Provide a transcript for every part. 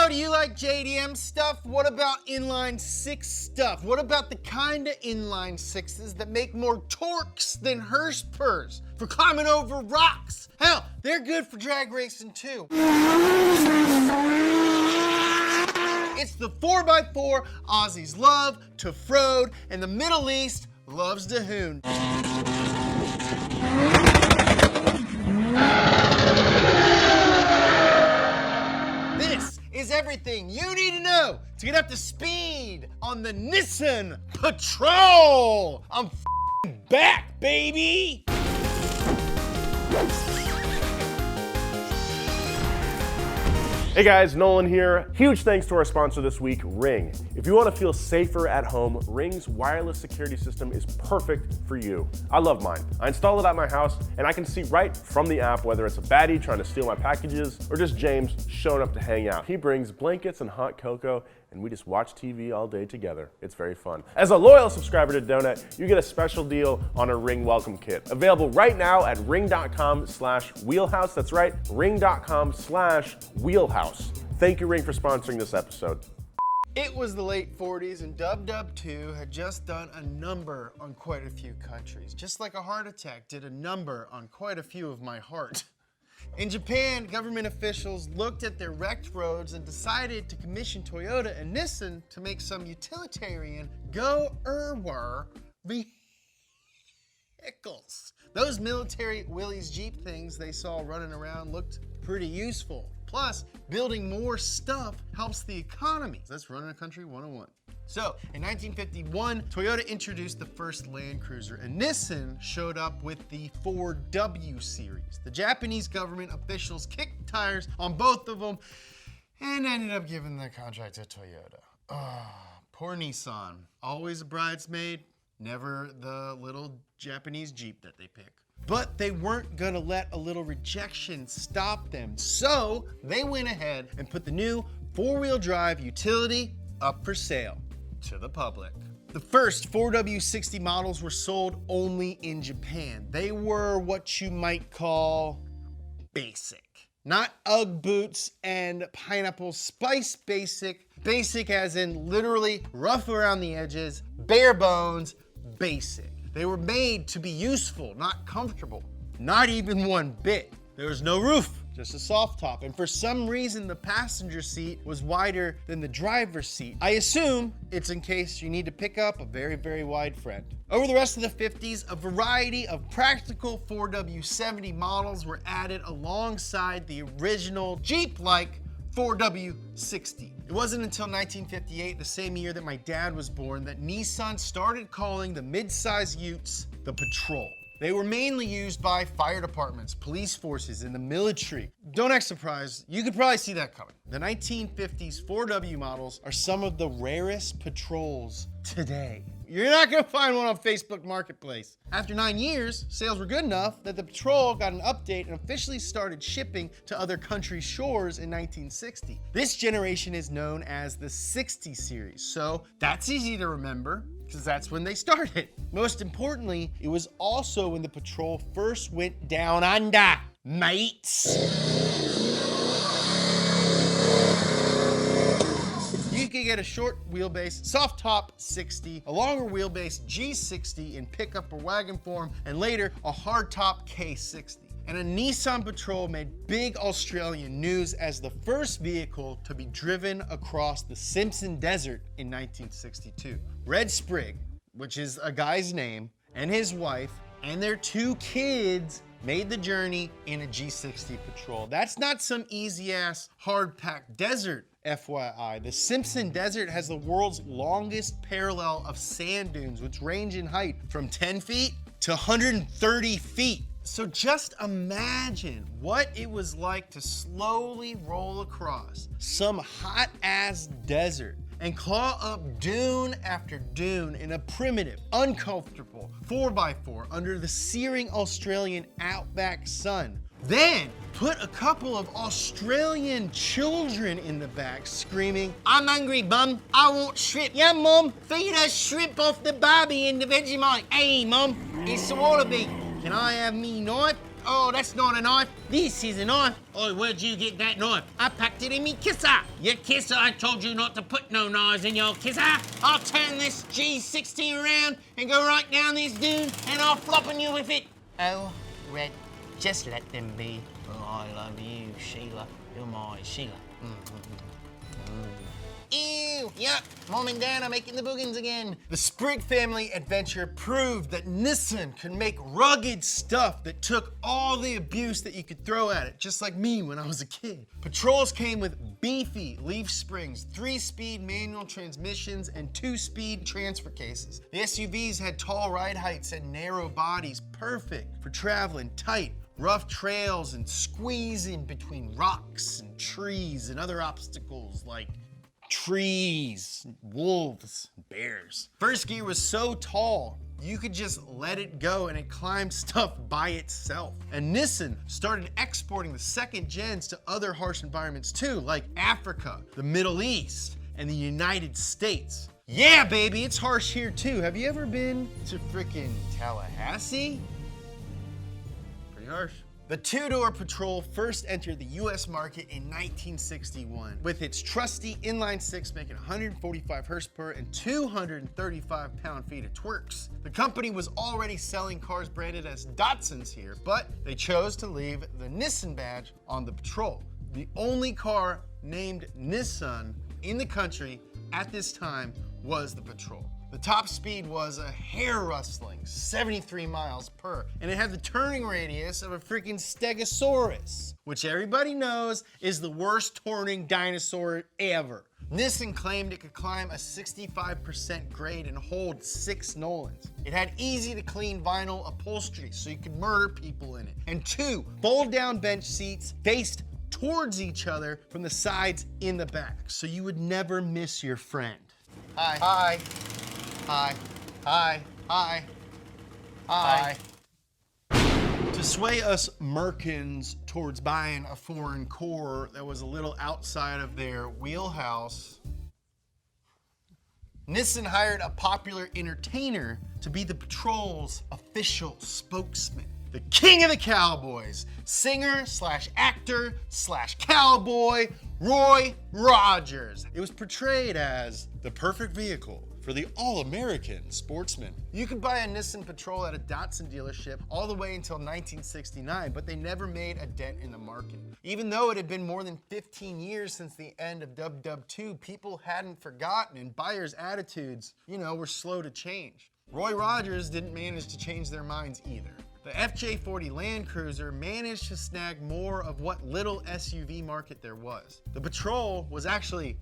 do you like JDM stuff? What about inline six stuff? What about the kind of inline sixes that make more torques than hearse purrs for climbing over rocks? Hell, they're good for drag racing too. It's the 4x4 Aussies love to frode, and the Middle East loves to hoon. This is everything you need to know to get up to speed on the Nissan Patrol. I'm f***ing back, baby! Hey guys, Nolan here. Huge thanks to our sponsor this week, Ring. If you want to feel safer at home, Ring's wireless security system is perfect for you. I love mine. I installed it at my house and I can see right from the app whether it's a baddie trying to steal my packages or just James showing up to hang out. He brings blankets and hot cocoa and we just watch TV all day together. It's very fun. As a loyal subscriber to Donut, you get a special deal on a Ring welcome kit. Available right now at ring.com/wheelhouse. That's right, ring.com/wheelhouse. Thank you, Ring, for sponsoring this episode. It was the late 40s and Dub Dub 2 had just done a number on quite a few countries. Just like a heart attack did a number on quite a few of my heart. In Japan, government officials looked at their wrecked roads and decided to commission Toyota and Nissan to make some utilitarian go-erwar vehicles. Those military Willys Jeep things they saw running around looked pretty useful. Plus, building more stuff helps the economy. That's running a country 101. So, in 1951, Toyota introduced the first Land Cruiser, and Nissan showed up with the 4W series. The Japanese government officials kicked tires on both of them and ended up giving the contract to Toyota. Poor Nissan. Always a bridesmaid, never the little Japanese Jeep that they pick. But they weren't gonna let a little rejection stop them. So they went ahead and put the new four-wheel drive utility up for sale to the public. The first 4W60 models were sold only in Japan. They were what you might call basic. Not Ugg boots and pineapple spice basic. Basic as in literally rough around the edges, bare bones, basic. They were made to be useful, not comfortable. Not even one bit. There was no roof, just a soft top. And for some reason, the passenger seat was wider than the driver's seat. I assume it's in case you need to pick up a very, very wide friend. Over the rest of the 50s, a variety of practical 4W70 models were added alongside the original Jeep-like 4W60. It wasn't until 1958, the same year that my dad was born, that Nissan started calling the mid-size utes the Patrol. They were mainly used by fire departments, police forces, and the military. Don't act surprised, you could probably see that coming. The 1950s 4W models are some of the rarest Patrols today. You're not gonna find one on Facebook Marketplace. After 9 years, sales were good enough that the Patrol got an update and officially started shipping to other countries' shores in 1960. This generation is known as the 60 series, so that's easy to remember because that's when they started. Most importantly, it was also when the Patrol first went down under, mates. You could get a short wheelbase, soft top 60, a longer wheelbase G60 in pickup or wagon form, and later a hard top K60. And a Nissan Patrol made big Australian news as the first vehicle to be driven across the Simpson Desert in 1962. Red Sprigg, which is a guy's name, and his wife, and their 2 kids made the journey in a G60 Patrol. That's not some easy-ass, hard-packed desert, FYI. The Simpson Desert has the world's longest parallel of sand dunes, which range in height from 10 feet to 130 feet. So just imagine what it was like to slowly roll across some hot-ass desert and claw up dune after dune in a primitive, uncomfortable 4x4 under the searing Australian outback sun. Then put a couple of Australian children in the back screaming, "I'm hungry, Mum. I want shrimp." "Yeah, Mum. Feed us shrimp off the barbie and the Vegemite." "Hey, Mum. It's the wallaby. Can I have me knife?" Oh, that's not a knife. This is a knife. Oh, where'd you get that knife? I packed it in me kisser. Your kisser, I told you not to put no knives in your kisser. I'll turn this G60 around and go right down this dune and I'll flop on you with it. Oh, Red, just let them be. Oh, I love you, Sheila. You're my Sheila. Ew, yuck, Mom and Dad are making the boogans again. The Sprigg family adventure proved that Nissan could make rugged stuff that took all the abuse that you could throw at it, just like me when I was a kid. Patrols came with beefy leaf springs, 3-speed manual transmissions, and 2-speed transfer cases. The SUVs had tall ride heights and narrow bodies, perfect for traveling tight, rough trails and squeezing between rocks and trees and other obstacles like trees, wolves, bears. First gear was so tall, you could just let it go and it climbed stuff by itself. And Nissan started exporting the second gens to other harsh environments too, like Africa, the Middle East, and the United States. Yeah, baby, it's harsh here too. Have you ever been to frickin' Tallahassee? Pretty harsh. The two-door Patrol first entered the US market in 1961 with its trusty inline six making 145 horsepower and 235 pound-feet of twerks. The company was already selling cars branded as Datsuns here, but they chose to leave the Nissan badge on the Patrol. The only car named Nissan in the country at this time was the Patrol. The top speed was a hair-rustling 73 miles per, and it had the turning radius of a freaking Stegosaurus, which everybody knows is the worst turning dinosaur ever. Nissan claimed it could climb a 65% grade and hold 6 Nolans. It had easy-to-clean vinyl upholstery, so you could murder people in it, and 2 fold-down bench seats faced towards each other from the sides in the back, so you would never miss your friend. Hi. Hi. Hi, hi, hi, hi. To sway us Merkins towards buying a foreign core that was a little outside of their wheelhouse, Nissan hired a popular entertainer to be the Patrol's official spokesman. The king of the cowboys, singer slash actor slash cowboy, Roy Rogers. It was portrayed as the perfect vehicle for the all-American sportsman. You could buy a Nissan Patrol at a Datsun dealership all the way until 1969, but they never made a dent in the market. Even though it had been more than 15 years since the end of WW2, people hadn't forgotten and buyers' attitudes, were slow to change. Roy Rogers didn't manage to change their minds either. The FJ40 Land Cruiser managed to snag more of what little SUV market there was. The Patrol was actually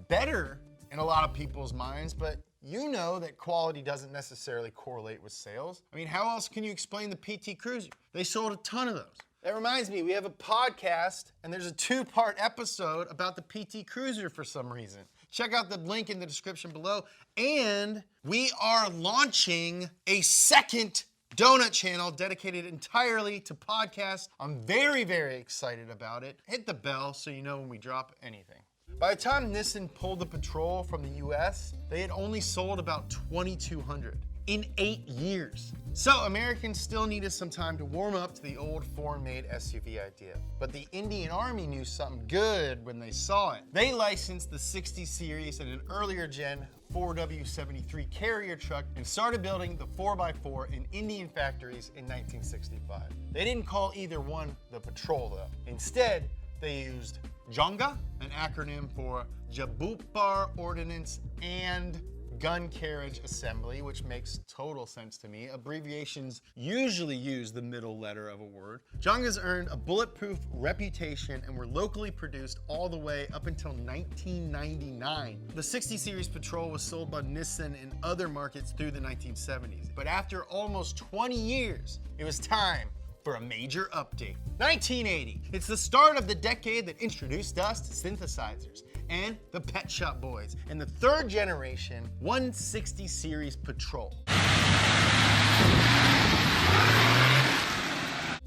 better in a lot of people's minds, but you know that quality doesn't necessarily correlate with sales. I mean, how else can you explain the PT Cruiser? They sold a ton of those. That reminds me, we have a podcast and there's a 2-part episode about the PT Cruiser for some reason. Check out the link in the description below. And we are launching a second donut channel dedicated entirely to podcasts. I'm very, very excited about it. Hit the bell so you know when we drop anything. By the time Nissan pulled the Patrol from the US, they had only sold about 2,200 in 8 years. So Americans still needed some time to warm up to the old foreign-made SUV idea. But the Indian Army knew something good when they saw it. They licensed the 60 series and an earlier gen 4W73 carrier truck and started building the 4x4 in Indian factories in 1965. They didn't call either one the Patrol though. Instead, they used JONGA, an acronym for Jabupar Ordnance and Gun Carriage Assembly, which makes total sense to me. Abbreviations usually use the middle letter of a word. JONGAs earned a bulletproof reputation and were locally produced all the way up until 1999. The 60 Series Patrol was sold by Nissan in other markets through the 1970s. But after almost 20 years, it was time for a major update. 1980. It's the start of the decade that introduced us to synthesizers and the Pet Shop Boys and the 3rd generation 160 Series Patrol.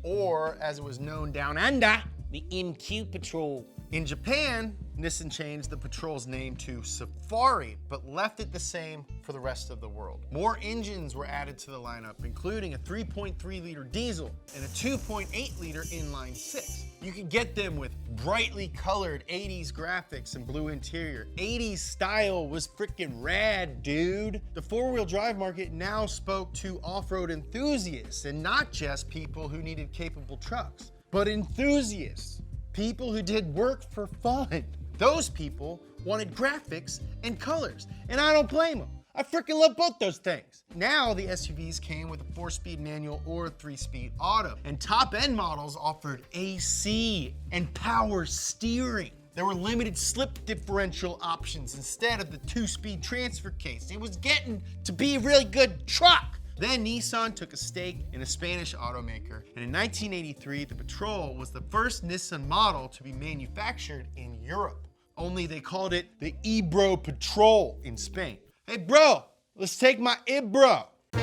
Or, as it was known down under, the MQ Patrol. In Japan, Nissan changed the Patrol's name to Safari, but left it the same for the rest of the world. More engines were added to the lineup, including a 3.3-liter diesel and a 2.8-liter inline six. You could get them with brightly colored 80s graphics and blue interior. 80s style was freaking rad, dude. The four-wheel drive market now spoke to off-road enthusiasts, and not just people who needed capable trucks, but enthusiasts. People who did work for fun. Those people wanted graphics and colors, and I don't blame them. I freaking love both those things. Now the SUVs came with a 4-speed manual or 3-speed auto, and top-end models offered AC and power steering. There were limited slip differential options instead of the 2-speed transfer case. It was getting to be a really good truck. Then Nissan took a stake in a Spanish automaker, and in 1983, the Patrol was the first Nissan model to be manufactured in Europe. Only they called it the Ebro Patrol in Spain. Hey bro, let's take my Ebro. I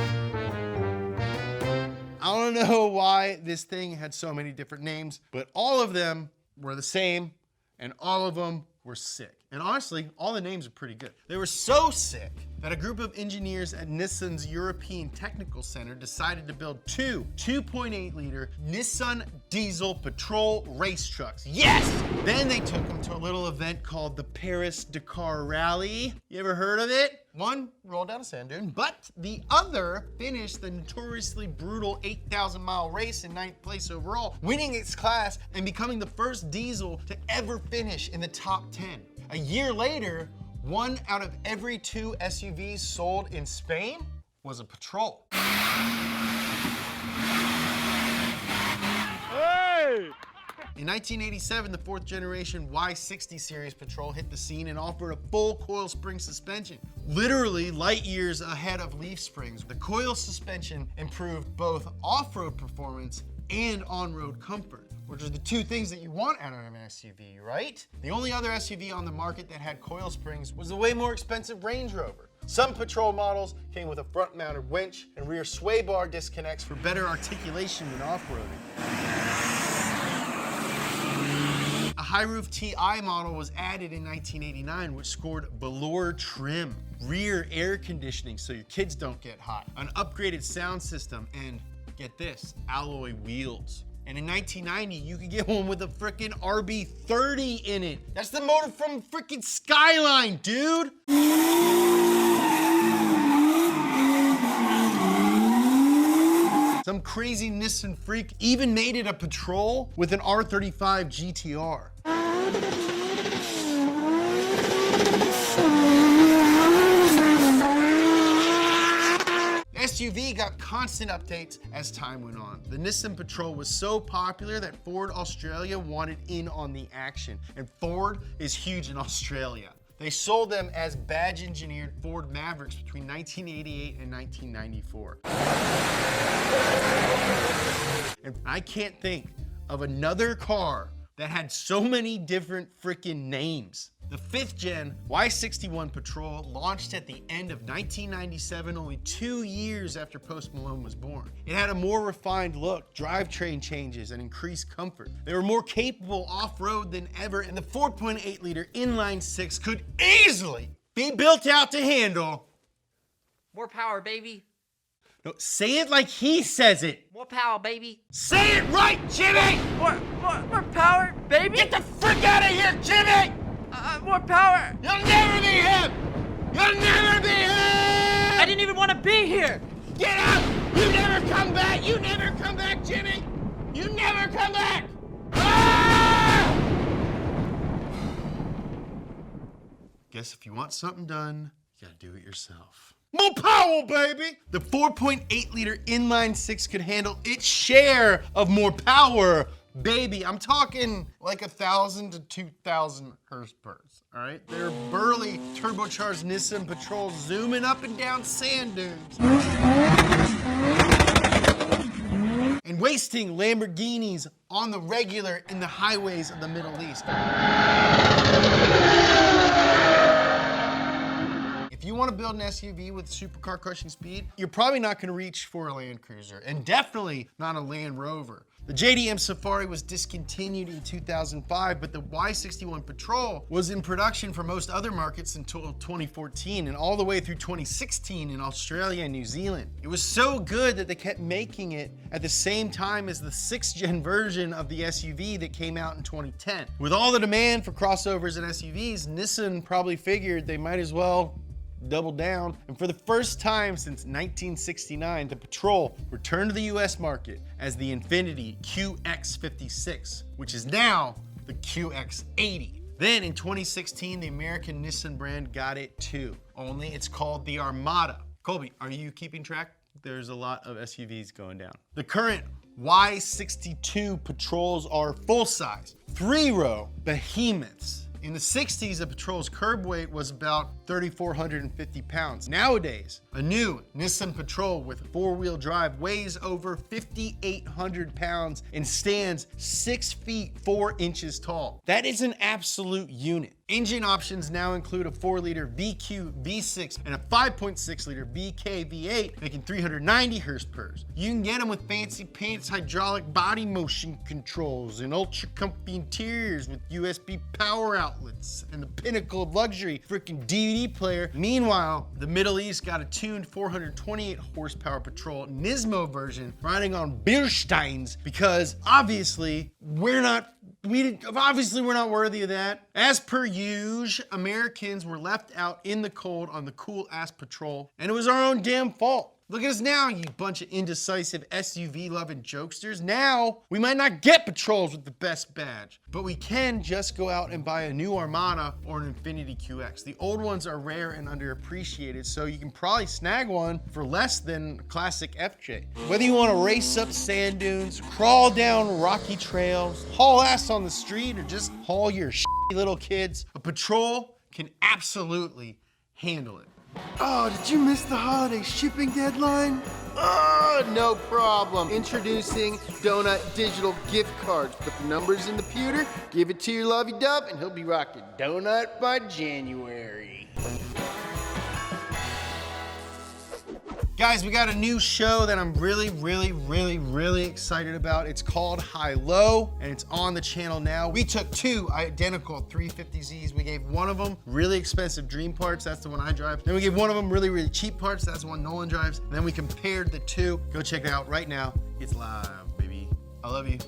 don't know why this thing had so many different names, but all of them were the same, and all of them were sick. And honestly, all the names are pretty good. They were so sick that a group of engineers at Nissan's European Technical Center decided to build two 2.8-liter Nissan diesel Patrol race trucks. Yes! Then they took them to a little event called the Paris-Dakar Rally. You ever heard of it? One rolled down a sand dune, but the other finished the notoriously brutal 8,000-mile race in 9th place overall, winning its class and becoming the first diesel to ever finish in the top 10. A year later, 1 out of every 2 SUVs sold in Spain was a Patrol. Hey! In 1987, the 4th generation Y60 series Patrol hit the scene and offered a full coil spring suspension, literally light years ahead of leaf springs. The coil suspension improved both off-road performance and on-road comfort, which are the two things that you want out of an SUV, right? The only other SUV on the market that had coil springs was the way more expensive Range Rover. Some Patrol models came with a front-mounted winch and rear sway bar disconnects for better articulation when off-roading. A high-roof TI model was added in 1989, which scored velour trim, rear air conditioning so your kids don't get hot, an upgraded sound system, and get this, alloy wheels. And in 1990, you could get one with a frickin' RB30 in it. That's the motor from frickin' Skyline, dude. Some crazy Nissan freak even made it a Patrol with an R35 GTR. SUV got constant updates as time went on. The Nissan Patrol was so popular that Ford Australia wanted in on the action, and Ford is huge in Australia. They sold them as badge-engineered Ford Mavericks between 1988 and 1994. And I can't think of another car that had so many different freaking names. The 5th gen Y61 Patrol launched at the end of 1997, only 2 years after Post Malone was born. It had a more refined look, drivetrain changes, and increased comfort. They were more capable off-road than ever, and the 4.8-liter inline six could easily be built out to handle more power, baby. No, say it like he says it. More power, baby. Say it right, Jimmy! More power, baby. Get the frick out of here, Jimmy! More power. You'll never be him! You'll never be him! I didn't even want to be here. Get out! You never come back! You never come back, Jimmy! You never come back! Ah! Guess if you want something done, you gotta do it yourself. More power, baby! The 4.8-liter inline six could handle its share of more power, baby. I'm talking like 1,000 to 2,000 horsepower, all right? They're burly, turbocharged Nissan Patrol zooming up and down sand dunes. And wasting Lamborghinis on the regular in the highways of the Middle East. If you want to build an SUV with supercar crushing speed, you're probably not going to reach for a Land Cruiser, and definitely not a Land Rover. The JDM Safari was discontinued in 2005, but the Y61 Patrol was in production for most other markets until 2014 and all the way through 2016 in Australia and New Zealand. It was so good that they kept making it at the same time as the 6th gen version of the SUV that came out in 2010. With all the demand for crossovers and SUVs, Nissan probably figured they might as well double down, and for the first time since 1969, the Patrol returned to the US market as the Infiniti QX56, which is now the QX80. Then in 2016, the American Nissan brand got it too, only it's called the Armada. Colby, are you keeping track? There's a lot of SUVs going down. The current Y62 Patrols are full-size, 3-row behemoths. In the 60s, the Patrol's curb weight was about 3,450 pounds. Nowadays, a new Nissan Patrol with 4-wheel drive weighs over 5,800 pounds and stands 6 feet 4 inches tall. That is an absolute unit. Engine options now include a 4-liter VQ V6 and a 5.6-liter VK V8, making 390 horsepower. You can get them with fancy pants, hydraulic body motion controls, and ultra comfy interiors with USB power outlets, and the pinnacle of luxury, freaking DVD player. Meanwhile, the Middle East got a tuned 428 horsepower Patrol Nismo version riding on Bilsteins because obviously we're not worthy of that. As per usual, Americans were left out in the cold on the cool-ass Patrol, and it was our own damn fault. Look at us now, you bunch of indecisive SUV-loving jokesters. Now, we might not get Patrols with the best badge, but we can just go out and buy a new Armada or an Infiniti QX. The old ones are rare and underappreciated, so you can probably snag one for less than a classic FJ. Whether you want to race up sand dunes, crawl down rocky trails, haul ass on the street, or just haul your shitty little kids, a Patrol can absolutely handle it. Oh, did you miss the holiday shipping deadline? Oh, no problem. Introducing Donut Digital Gift Cards. Put the numbers in the pewter, give it to your lovey-dove, and he'll be rocking donut by January. Guys, we got a new show that I'm really excited about. It's called High Low, and it's on the channel now. We took 2 identical 350Zs. We gave one of them really expensive dream parts. That's the one I drive. Then we gave one of them really cheap parts. That's the one Nolan drives. And then we compared the 2. Go check it out right now. It's live, baby. I love you.